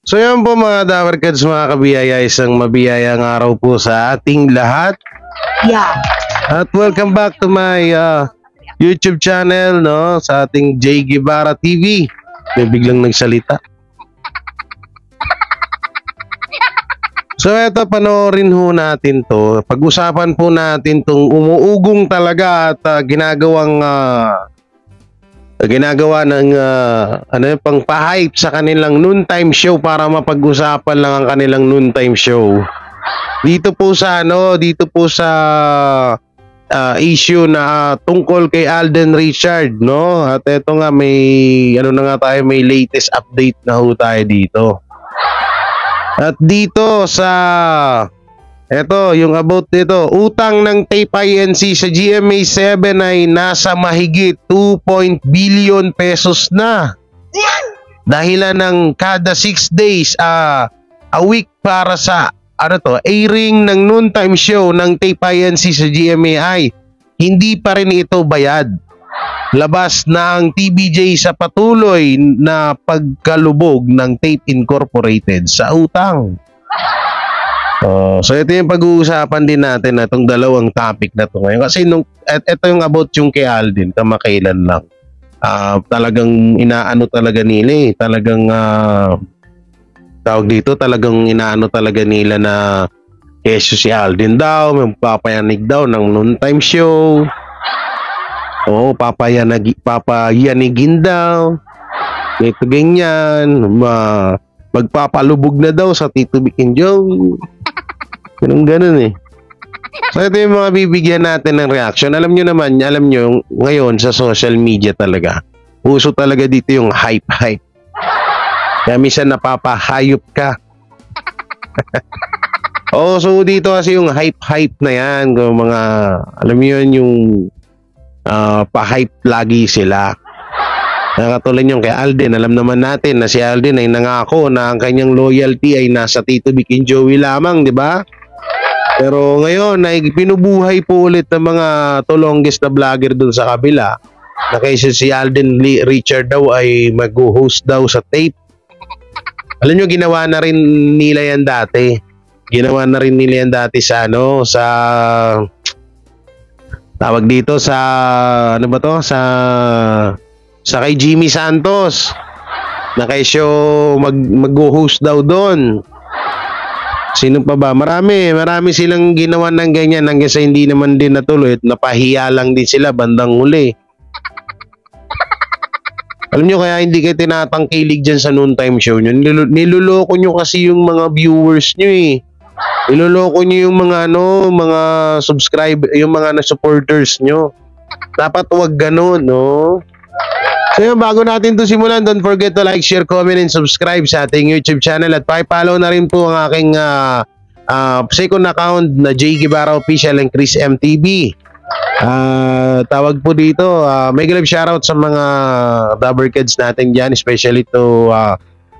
So yan po mga Dabarkads, mga kabiyaya, isang mabiyayang araw po sa ating lahat. Yeah. At welcome back to my YouTube channel, no, sa ating J. Guevara TV. May biglang nagsalita. So eto, panoorin ho natin to. Pag-usapan po natin tong umuugong talaga at ginagawa ng pang pa-hype sa kanilang noontime show para mapag-usapan lang ang kanilang noontime show. Dito po sa issue na tungkol kay Alden Richard, no? At eto nga, may may latest update na ho tayo dito. At dito sa yung about dito, utang ng Tape INC sa GMA7 ay nasa mahigit 2 billion pesos na. Dahilan ng kada 6 days a week para sa airing ng noontime show ng Tape INC sa GMA, hindi pa rin ito bayad. Labas na ang TBJ sa patuloy na pagkalubog ng Tape Incorporated sa utang. So ito yung pag-uusapan din natin na itong dalawang topic na to ngayon. Kasi ito yung about yung kay Alden, kamakailan lang. Talagang inaano talaga nila eh. Talagang talagang inaano talaga nila na keso si Alden daw, magpapayanig daw ng noontime show. Oo, papayanigin daw. Ito ganyan, magpapalubog na daw sa Tito Vic and Joe. Ganun eh. So ito yung mga bibigyan natin ng reaction. Alam nyo, ngayon sa social media talaga, uso talaga dito yung hype. Kaya minsan napapahayop ka. So dito kasi yung hype na yan. Kung mga, alam nyo yun, yung pa-hype lagi sila. Nakatulad yung kay Alden, alam naman natin na si Alden ay nangako na ang kanyang loyalty ay nasa Tito Vic and Joey lamang, di ba? Pero ngayon ay pinubuhay po ulit ng mga longest na vlogger dun sa kabila na kaysa si Alden Richard daw ay mag-host daw sa Tape. Alam nyo, ginawa na rin nila yan dati. Sa tawag dito sa sa kay Jimmy Santos na kay show mag-host daw doon. Sino pa ba? Marami silang ginawa ng ganyan hanggang sa hindi naman din natuloy at napahiya lang din sila bandang huli. Alam nyo, kaya hindi kayo tinatangkilig dyan sa noontime show nyo. Niloloko nyo kasi yung mga viewers nyo eh. Niloloko nyo yung mga subscribe, yung mga supporters nyo. Dapat huwag ganun, no? So yun, bago natin ito simulan, don't forget to like, share, comment, and subscribe sa ating YouTube channel. At pakipollow na rin po ang aking second account na J. Guevara Official and Chris MTV. Tawag po dito, mega love shoutout sa mga Dabarkads natin dyan, especially to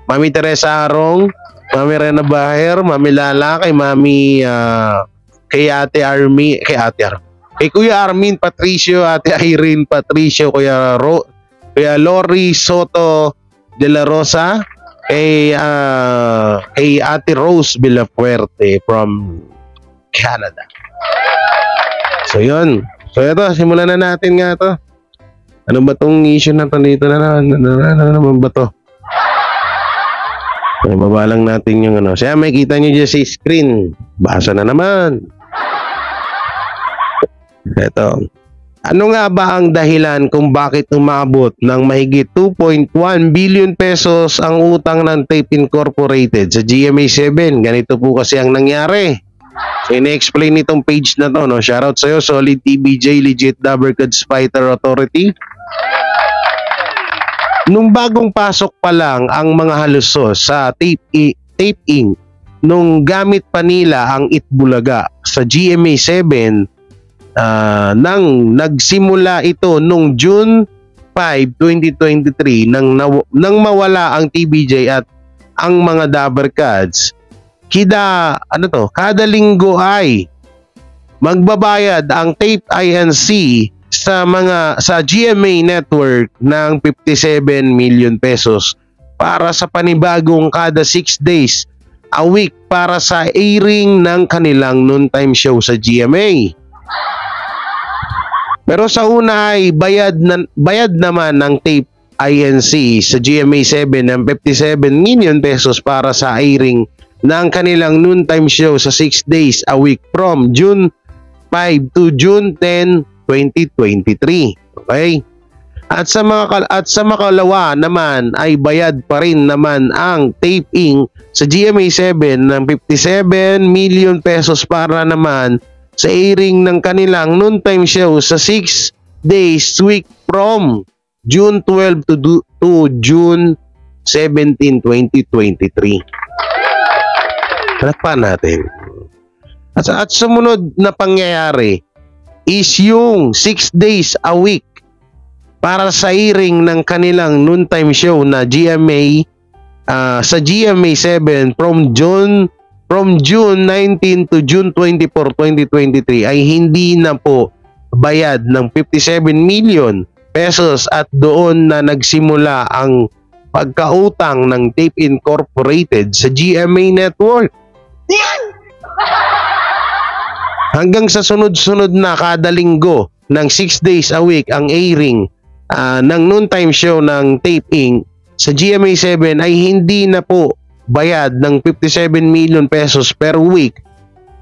Mami Teresa Arong, Mami Rena Baher, Mami Lala, kay Mami, kay Ate Army, kay Kuya Armin Patricio, Ate Irene Patricio, Kuya Lori Soto de la Rosa, kay Ate Rose Villafuerte from Canada. So yun. So ito, simulan na natin nga to. Ano ba tong issue na to dito na naman ba to? So, baba lang natin yung Siya, may kita nyo dyan sa screen. Basa na naman. Ito. Ano nga ba ang dahilan kung bakit umabot ng mahigit 2.1 billion pesos ang utang ng Tape Incorporated sa GMA7? Ganito po kasi ang nangyari. So, ina-explain itong page na to, no? Shoutout sa'yo, Solid TBJ, Legit Dabarkads Fighter Authority. Nung bagong pasok pa lang ang mga halusos sa Tape Inc., nung gamit pa nila ang Itbulaga sa GMA7, nang nagsimula ito nung June 5, 2023, nang mawala ang TBJ at ang mga Dabarkads, kada linggo ay magbabayad ang Tape INC sa GMA network ng 57 million pesos para sa panibagong kada 6 days a week para sa airing ng kanilang noontime show sa GMA. Pero sa una ay bayad naman ng Tape INC sa GMA7 ng 57 million pesos para sa airing ng kanilang noontime show sa 6 days a week from June 5 to June 10, 2023. Okay? At sa makalawa naman ay bayad pa rin naman ang Tape Inc. sa GMA7 ng 57 million pesos para naman sa airing ng kanilang noontime show sa 6 days week from June 12 to June 17, 2023. Hanapan natin. At sumunod na pangyayari is yung 6 days a week para sa airing ng kanilang noontime show na GMA sa GMA7 from June 19 to June 24, 2023 ay hindi na po bayad ng 57 million pesos at doon na nagsimula ang pagkautang ng Tape Incorporated sa GMA Network. Hanggang sa sunod-sunod na kada linggo ng 6 days a week ang airing ng noontime show ng Tape Inc. sa GMA7 ay hindi na po bayad ng 57 million pesos per week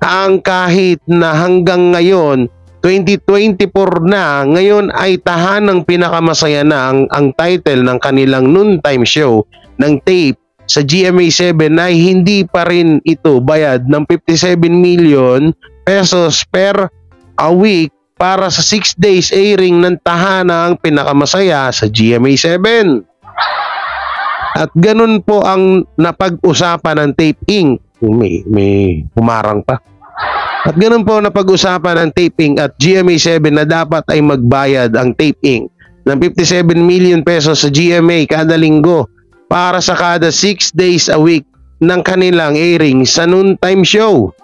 ang kahit na hanggang ngayon 2024 na ngayon ay tahanang pinakamasaya na ang title ng kanilang noontime show ng Tape sa GMA7 ay hindi pa rin ito bayad ng 57 million pesos per a week para sa 6 days airing ng tahanang pinakamasaya sa GMA7. At ganun po ang napag-usapan ng Tape Inc. May humarang pa. At ganun po napag-usapan ng Tape Inc. at GMA7 na dapat ay magbayad ang Tape Inc. ng 57 million pesos sa GMA kada linggo para sa kada 6 days a week ng kanilang airing sa noontime show.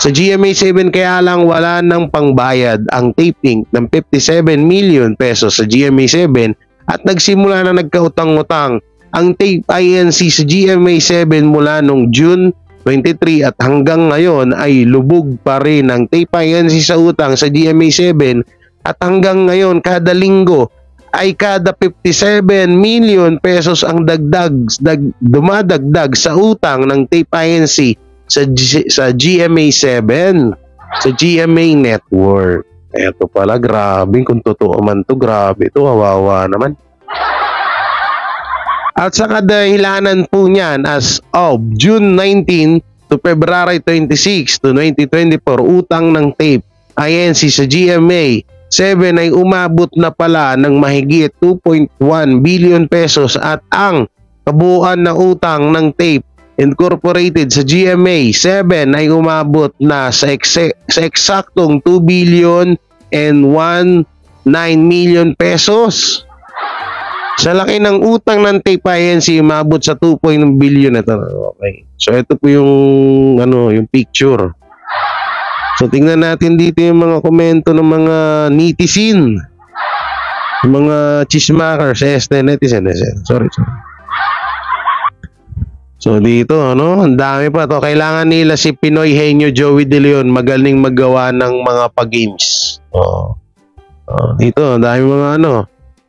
Sa GMA7 kaya lang wala nang pangbayad ang Tape Inc. ng 57 million pesos sa GMA7 at nagsimula na nagkautang-utang ang Tape INC sa GMA7 mula noong June 23 at hanggang ngayon ay lubog pa rin ang Tape INC sa utang sa GMA7 at hanggang ngayon kada linggo ay kada 57 million pesos ang dumadagdag sa utang ng Tape INC sa GMA7 sa GMA Network. Eto pala, grabe kung totoo man to, grabe to, kawawa naman. At sa kadahilanan po niyan as of June 19 to February 26 to 2024, utang ng Tape INC sa GMA 7 ay umabot na pala ng mahigit 2.1 billion pesos at ang kabuuan na utang ng Tape Incorporated sa GMA 7 ay umabot na sa eksaktong 2 billion and 19 million pesos. Sa laki ng utang ng Tape INC, umabot sa 2 billion ito. Okay. So ito po yung yung picture. So tingnan natin dito yung mga komento ng mga netizen. Mga chismakers, netizen. Sorry. So dito, ang dami pa to. Kailangan nila si Pinoy Henyo Joey De Leon magaling maggawa ng mga pag-games. Dito, ang dami mga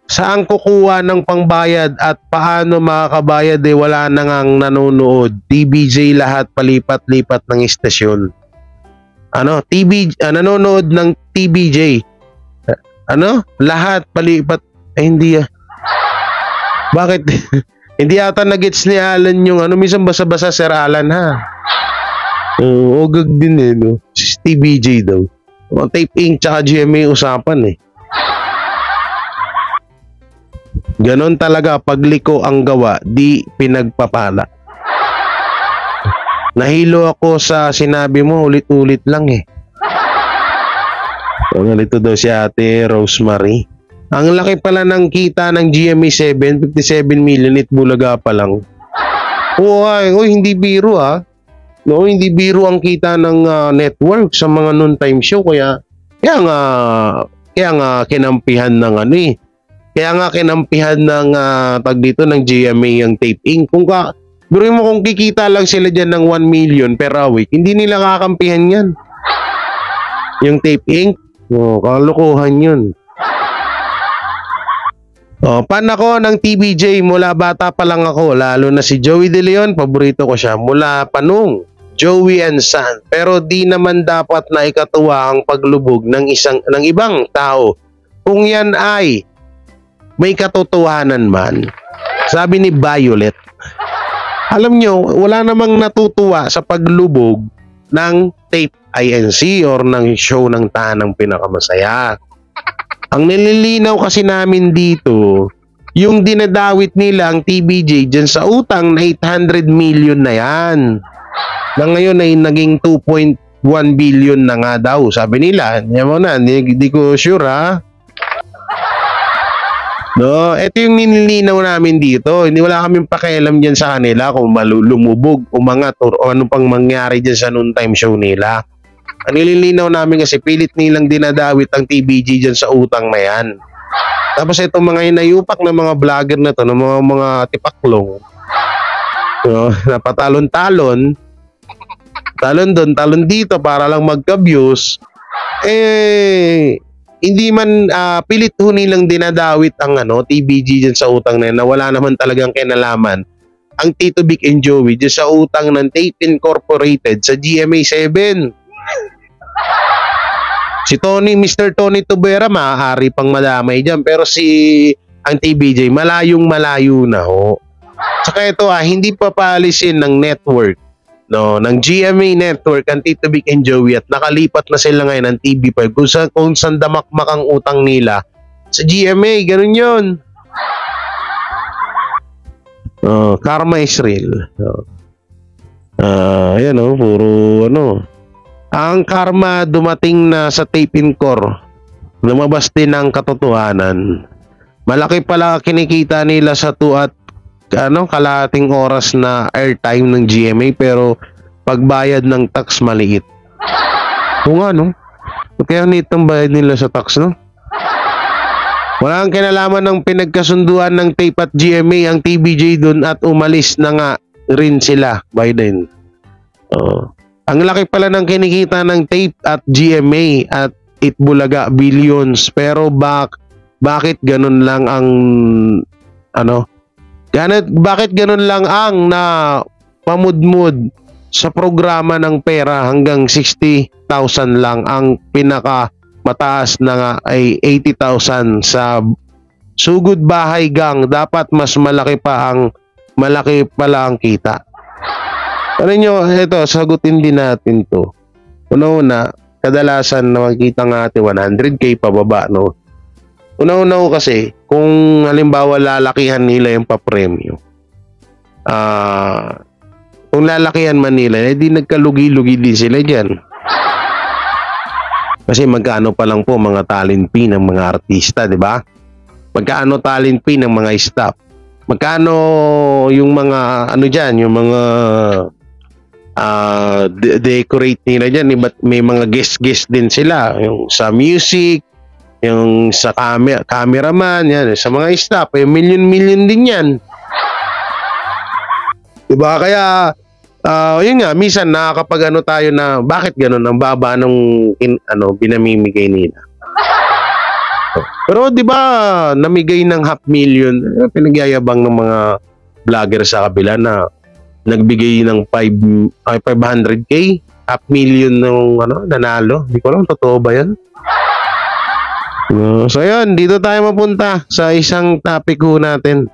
Saan kukuha ng pangbayad at paano makakabayad wala na ngang nanonood. TBJ lahat palipat-lipat ng istasyon. Nanonood ng TBJ. Lahat palipat. Hindi Bakit? Hindi ata nagets ni Alan yung minsan basa-basa Sir Alan ha. Ogag din TBJ daw. Tape Inc. tsaka GMA usapan Ganon talaga pagliko ang gawa, di pinagpapala. Nahilo ako sa sinabi mo, ulit-ulit lang Ganito daw si Ate Rosemary. Ang laki pala ng kita ng GMA7, 57 million, Itbulaga pa lang. Hindi biro hindi biro ang kita ng network sa mga noontime show kaya nga kinampihan ng Kaya nga kinampihan ng tag dito ng GMA ang Tape Inc. Biruin mo kung kikita lang sila dyan ng 1 million per week, hindi nila kakampihan yan. Yung Tape Inc. Kalokohan yun. Fan ako ng TBJ mula bata pa lang ako, lalo na si Joey De Leon, paborito ko siya mula panung Joey and San. Pero di naman dapat na ikatuwa ang paglubog ng ibang tao kung yan ay may katotohanan man. Sabi ni Violet, alam nyo, wala namang natutuwa sa paglubog ng Tape INC or ng show ng Tahanang Pinakamasaya. Ang nililinaw kasi namin dito, yung dinadawit nila ang TBJ dyan sa utang na 800 million na yan. Na ngayon ay naging 2.1 billion na nga daw. Sabi nila, hindi ko sure ha. No, ito yung nililinaw namin dito. Hindi wala kaming pakialam dyan sa kanila kung lumubog, umangat, o ano pang mangyari dyan sa noontime show nila. Ang nililinaw namin kasi pilit nilang dinadawit ang TBG dyan sa utang na yan. Tapos itong mga inayupak na mga vlogger na to, ng mga tipaklong, napatalon-talon, talon doon, talon dito para lang magka-views, hindi man pilit ho nilang dinadawit ang TBG dyan sa utang na yan, na wala naman talagang kinalaman ang Tito Vic and Joey dyan sa utang ng Tape Incorporated sa GMA 7. Si Mr. Tony Tubera maaari pang madamay dyan, pero ang TBJ malayong-malayo na ho. Saka ito hindi pa paalisin ng network, ng GMA network ang Tito Vic and Joey, at nakalipat na sila ngayon ng TV5 kung saan damakmak ang utang nila sa GMA, ganun yun. Karma is real. Ayan puro ang karma dumating na sa Tape Incor. Lumabas din ang katotohanan. Malaki pala kinikita nila sa 2 at kalahating oras na airtime ng GMA, pero pagbayad ng tax maliit. Kung kaya nitong bayad nila sa tax, Wala kang kinalaman ng pinagkasunduan ng Tape at GMA ang TBJ doon, at umalis na nga rin sila by then. Ang laki pala ng kinikita ng Tape at GMA at Itbulaga, billions, pero bakit ganun lang ang bakit ganun lang ang na pamudmud sa programa ng pera hanggang 60,000 lang, ang pinaka mataas na nga ay 80,000 sa Sugod Bahay Gang. Dapat mas malaki pala ang kita. Ano nyo, ito, sagutin din natin to. Una-una, kadalasan na makikita nga natin 100k pababa, Una-una kasi, kung halimbawa lalakihan nila yung papremyo, kung lalakihan man nila, di nagkalugi-lugi din sila dyan. Kasi magkano pa lang po mga talent fee ng mga artista, di ba? Magkano talent fee ng mga staff? Magkano yung mga dyan, yung mga decorate nila dyan, may mga guest din sila, yung sa music, yung sa cameraman, yan, sa mga staff, million din yan. Diba? Kaya yun nga, minsan nakakapag tayo na bakit ganun ang baba ng binamimigay nila. Pero 'di ba, namigay ng 500,000, pinagyayabang ng mga vlogger sa kabila na nagbigay ng 500k, 500,000 ng nanalo. Hindi ko alam totoo ba 'yan. So yun, dito tayo mapunta sa isang topic ho natin.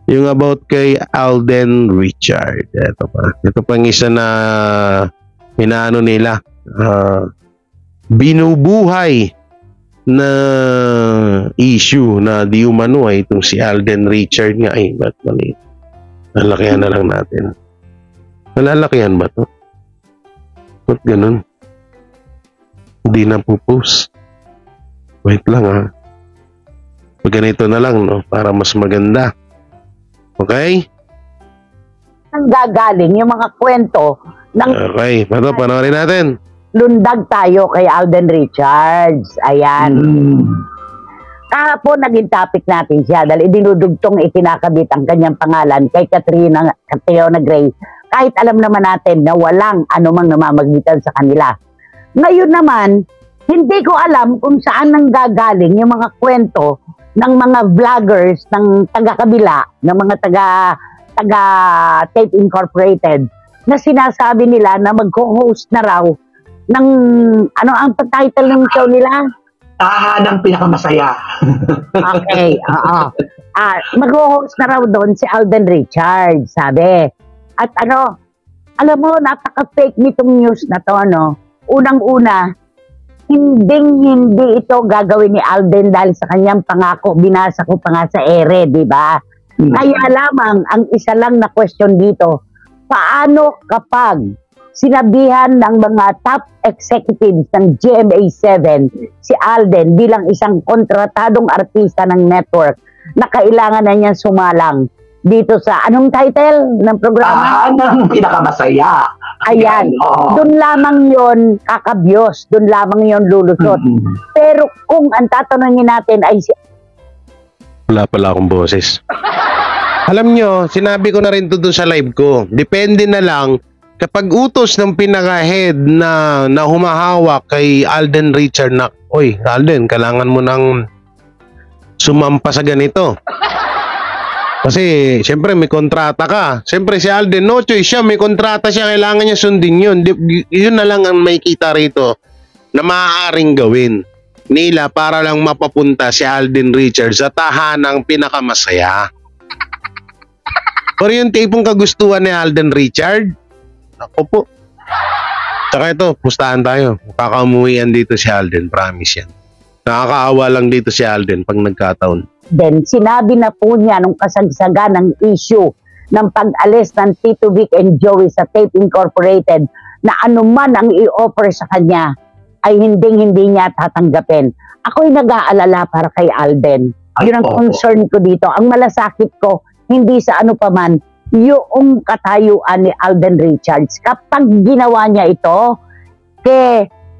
Yung about kay Alden Richard. Ito pang isa na inaano nila, binubuhay na issue na di umano ay itong si Alden Richard nga ba't mali? Lalakihan na lang natin. Malalakihan ba to? Ba't ganun? Hindi na po post. Wait lang Pag ganito na lang para mas maganda. Okay? Ang gagaling yung mga kwento ng Okay, panoorin natin. lundag tayo kay Alden Richards. Ayan. Kahapon naging topic natin siya dahil idinudugtong ikinakabit ang kanyang pangalan kay Catriona Gray kahit alam naman natin na walang anumang namamagitan sa kanila. Ngayon naman, hindi ko alam kung saan nanggagaling yung mga kwento ng mga vloggers ng taga-kabila, ng mga taga Tape Incorporated na sinasabi nila na mag-host na raw ng ano ang title ng show nila? Tahanang pinakamasaya. Okay, oo. Mag-host na raw doon si Alden Richards, sabi. At ano, alam mo, napaka-fake nitong news na to, no? Unang-una, hindi ito gagawin ni Alden dahil sa kanyang pangako, binasa ko pa nga sa ere, di ba? Kaya lamang, ang isa lang na question dito, paano kapag sinabihan ng mga top executives ng GMA7 si Alden bilang isang kontratadong artista ng network na kailangan na niya sumalang dito sa anong title ng programa? Tahanang pinakamasaya. Ayan, doon lamang yon kakabyos, doon lamang yon lulusot. Pero kung ang tatanungin natin ay wala pala akong boses. Alam nyo, sinabi ko na rin to doon sa live ko. Depende na lang kapag utos ng pinaka-head na humahawak kay Alden Richard na, oy, Alden, kailangan mo nang sumampa sa ganito. Kasi, siyempre, may kontrata ka. Siyempre, si Alden, no choice siya, may kontrata siya, kailangan niya sundin yun. Yun na lang ang may kita rito na maaaring gawin nila para lang mapapunta si Alden Richard sa tahanang pinakamasaya. Pero yung tipong kagustuhan ni Alden Richard, ako po. Tsaka ito, pustahan tayo. Kakaumuwian dito si Alden, promise yan. Nakakaawa lang dito si Alden pag nagkataon. Then, sinabi na po niya nung kasagsagan ng issue ng pag-alis ng Tito Vic and Joey sa Tape Incorporated na anuman ang i-offer sa kanya ay hindi niya tatanggapin. Ako'y nag-aalala para kay Alden. Yun ang concern ko dito. Ang malasakit ko, hindi sa ano pa man, yung katayuan ni Alden Richards. Kapag ginawa niya ito,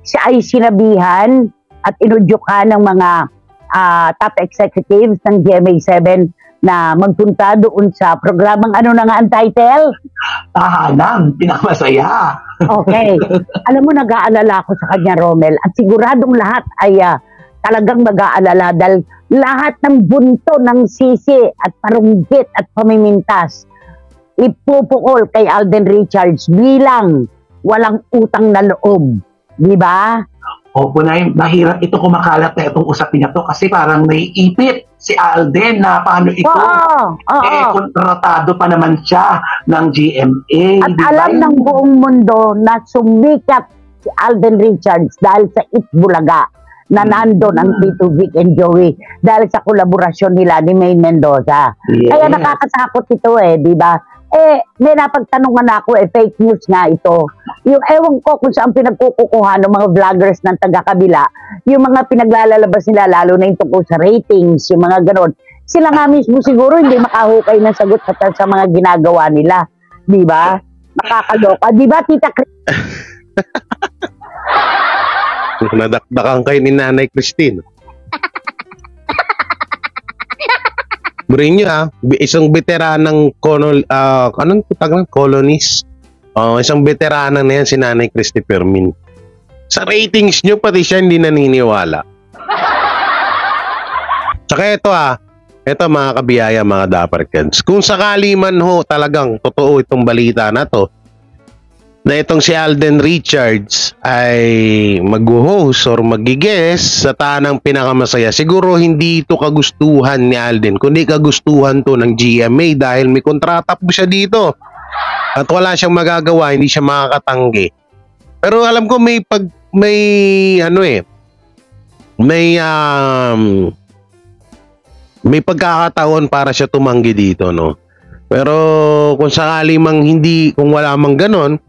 siya ay sinabihan at inudyukan ng mga top executives ng GMA7 na magpunta doon sa programang ano na nga ang title? Tahanang pinakamasaya. Okay. Alam mo, nag-aalala ako sa kanya, Romel, at siguradong lahat ay talagang mag-aalala dahil lahat ng bunto ng sisi at parunggit at pamimintas ipupukol kay Alden Richards bilang walang utang na loob. Di ba? Opo, mahirap ito kumakalat na itong usapin niya to kasi parang naiipit si Alden na paano ito. Kontratado pa naman siya ng GMA. At alam ng buong mundo na sumikat si Alden Richards dahil sa Itbulaga na nandun ang Tito Vic and Joey dahil sa kolaborasyon nila ni May Mendoza. Yes. Kaya nakakatakot ito di ba? May napagtanungan ako, fake news nga ito. Yung ewan ko kung saan pinagkukukuha ng mga vloggers ng taga-kabila, yung mga pinaglalabas nila, lalo na yung tungkol sa ratings, yung mga ganon. Sila nga mismo siguro hindi makahukay ng sagot sa mga ginagawa nila. Di ba? Nakakaloka. Di ba, Tita Chris? Nadakdakan kayo ni Nanay Christine. Bring nyo isang veteranang anong tawag ng colonist? Isang veterana na yan si Nanay Christy Fermin. Sa ratings nyo, pati siya hindi naniniwala. Tsaka ito mga kabiyaya, mga Dapper Kids. Kung sakali man talagang totoo itong balita na to, na itong si Alden Richards ay mag-host or mag-guest sa tanang pinakamasaya, siguro hindi ito kagustuhan ni Alden, kundi kagustuhan to ng GMA dahil may kontrata po siya dito at wala siyang magagawa, hindi siya makakatanggi. Pero alam ko may pagkakataon para siya tumanggi dito, no? Pero kung sakali mang kung wala mang ganon,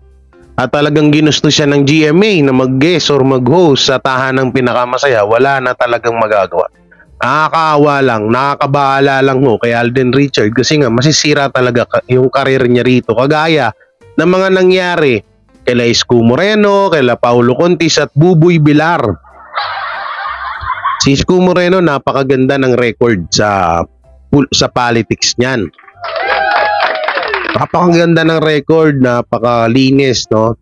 at talagang ginusto siya ng GMA na mag-guest or mag-host sa tahanang pinakamasaya, wala na talagang magagawa. Nakakaawa lang, nakakabahala lang kay Alden Richard kasi nga masisira talaga yung karir niya rito. Kagaya ng mga nangyari kay Isko Moreno, kay Paulo Contis at Buboy Bilar. Si Isko Moreno, napakaganda ng record sa politics niyan. Napakaganda ng record, napakalinis, no?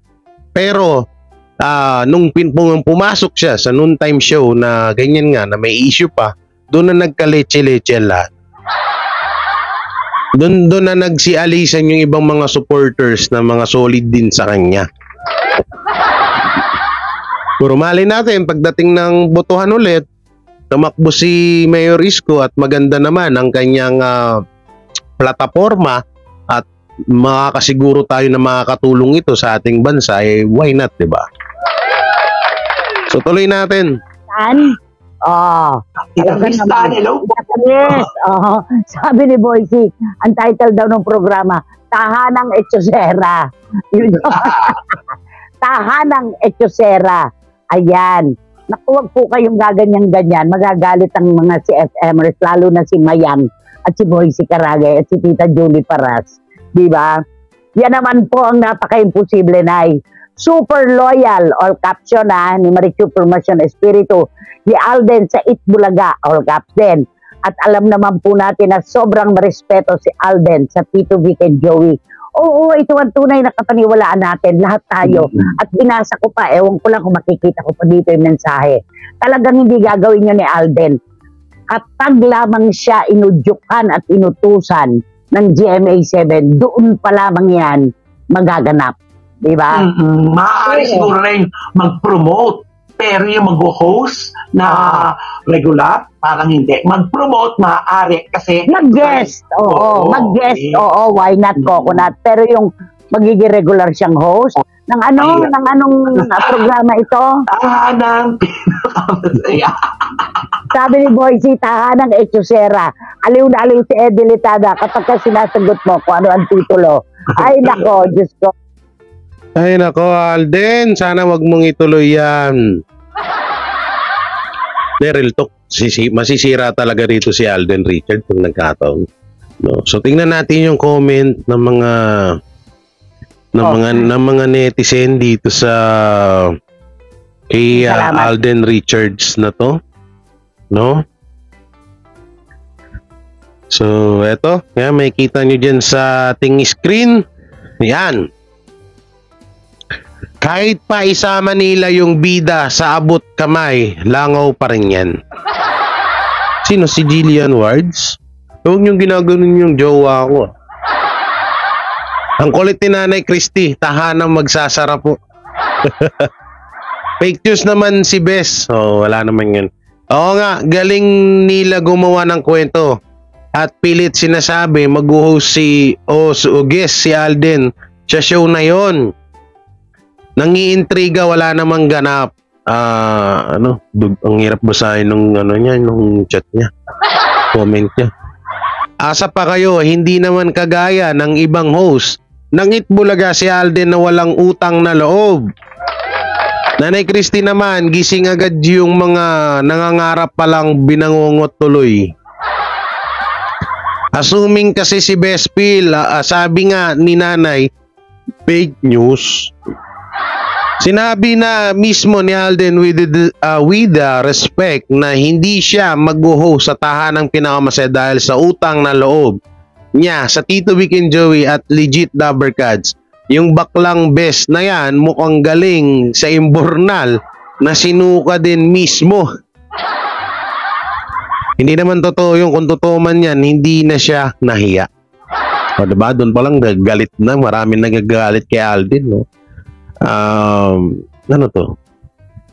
Pero nung pumasok siya sa noontime show na ganyan nga, na may issue pa, doon na nagka-leche-leche lahat. Doon na nagsialisan yung ibang mga supporters na mga solid din sa kanya. Pero mali natin, pagdating ng botohan ulit, tumakbo si Mayor Isko at maganda naman ang kanyang plataforma at makakasiguro tayo na makakatulong ito sa ating bansa, why not, diba? So tuloy natin. Tita Krista, hello po. Yes, sabi ni Boycie, ang title daw ng programa, Tahanang Echosera. Tahanang Echosera. Ayan. Naku, wag po kayong gaganyan-ganyan. Magagalit ang mga CFMers, lalo na si Mayang at si Boycie Caragay at si Tita Julie Paras. Diba? Yan naman po ang napaka-imposible, Nay. Super loyal, all caption ni Marichu Promotion Espiritu, ni Alden sa Itbulaga, all caps din. At alam naman po natin na sobrang respeto si Alden sa Tito Vic and Joey. Oo, ito ang tunay na kapaniwalaan natin, lahat tayo. At binasa ko pa, ewan ko lang kung makikita ko pa dito yung mensahe. Talagang hindi gagawin yun ni Alden. Kapag lamang siya inudyukan at inutusan ng GMA7, doon pa lamang yan magaganap. Diba? Maaari siguro rin mag-promote, pero yung mag-host na regular, parang hindi. Mag-promote, maaari kasi mag-guest, mag-guest, why not Coconut? Pero yung magiging regular siyang host, ng anong programa ito? Tahanang pinakamasaya. Sabi ni Boycie, Tahanang Echosera. Aliw na aliw si Eddie Litada kapag sinasagot mo kung ano ang titulo. Ay nako, Diyos ko. Ay nako, Alden, sana wag mong ituloy yan. Real talk, masisira talaga rito si Alden Richard kung nagkataon. No? So tingnan natin yung comment ng mga netizen dito sa kay Alden Richards na to, no? So eto, yan, may kita nyo dyan sa ating screen. Yan. Kahit pa isama nila yung bida sa abot kamay, langaw pa rin yan. Sino? Si Jillian Wards? Huwag niyong ginaganon yung jowa ko. Ang kulit ni Nanay Christy, tahanang magsasara po. Fake news naman si Bes. Wala naman yan. Oo nga, galing nila gumawa ng kwento. At pilit sinasabi, mag-host guest si Alden sa show na yon. Nangiintriga, wala namang ganap. Ang hirap basahin nung chat niya. Comment niya. Asa pa kayo, hindi naman kagaya ng ibang host. Nang Itbulaga si Alden na walang utang na loob. Nanay Christy naman, gising agad yung mga nangangarap palang binangungot tuloy. Assuming kasi si Bespil, sabi nga ni Nanay, fake news. Sinabi na mismo ni Alden with the respect na hindi siya mag-host sa Tahanang Pinakamasaya dahil sa utang na loob niya sa Tito Vic and Joey at legit Dabbercads. Yung baklang best na yan mukhang galing sa imbornal na sinuka din mismo. Hindi naman totoo yun. Kung totoo man yan, hindi na siya nahiya. O diba? Doon pa lang galit na. Maraming nagagalit kay Alden, no? Ano to?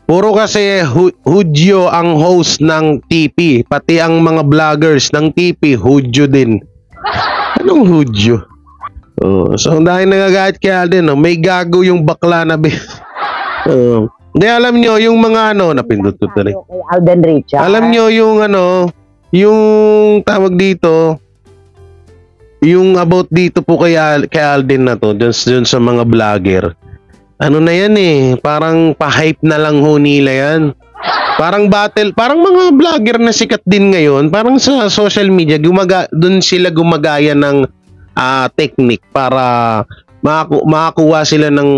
Puro kasi Hudyo ang host ng TP, pati ang mga vloggers ng TP Hudyo din. Anong Hudyo? So dahil nagagalit kay Alden, no? May gago yung bakla na hindi, alam nyo yung mga napindot to tuloy. Alden Richard. Alam nyo yung yung tawag dito, yung about dito po kay Alden na to, dun sa mga vlogger. Ano na yan parang pa-hype na lang ho nila yan. Parang battle, parang mga vlogger na sikat din ngayon, parang sa social media, dun sila gumagaya ng technique para makakuha sila ng,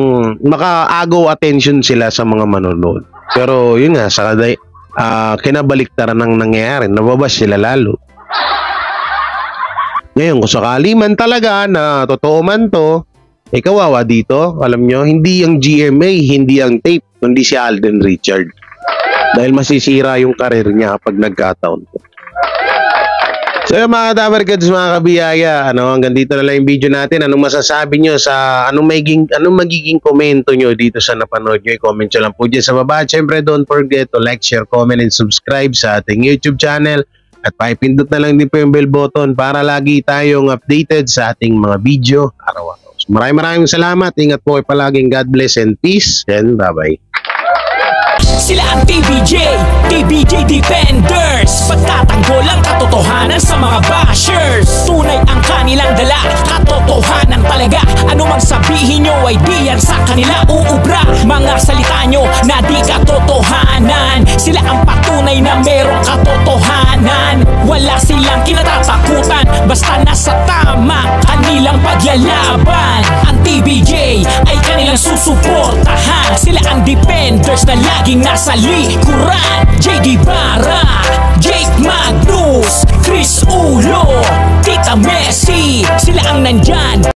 makaagaw attention sila sa mga manonood. Pero yun nga, kinabaliktaran ng nangyayari. Nababas sila lalo. Ngayon, kung sakali man talaga na totoo man to, kawawa dito. Alam nyo, hindi ang GMA, hindi ang tape, kundi si Alden Richard. Dahil masisira yung karir niya kapag nagkataon. So yung mga Tabarkads, mga kabiyaya, hanggang dito na lang yung video natin. Anong masasabi nyo sa, anong magiging komento nyo dito sa napanood nyo? I-comment nyo lang po dyan sa baba. Siyempre, don't forget to like, share, comment, and subscribe sa ating YouTube channel. At pakipindot na lang din po yung bell button para lagi tayong updated sa ating mga video araw-araw. So, maraming salamat. Ingat po kayo palaging. God bless and peace. And bye-bye. Sila ang TBJ Defenders. Pagtatanggol ang katotohanan sa mga bashers. Tunay ang kanilang dala, katotohanan talaga. Ano mang sabihin nyo ay di yan sa kanila uubra. Mga salita nyo na di katotohanan. Sila ang patunay na merong katotohanan. Wala silang kinatatakutan, basta nasa tama kanilang paglalaban. Ang TBJ ay kanilang susuportahan. Sila ang defenders na laging nasa likuran. JD Barra, Jake Magnus, Chris Ulo, Tita Messi. Sila ang nandyan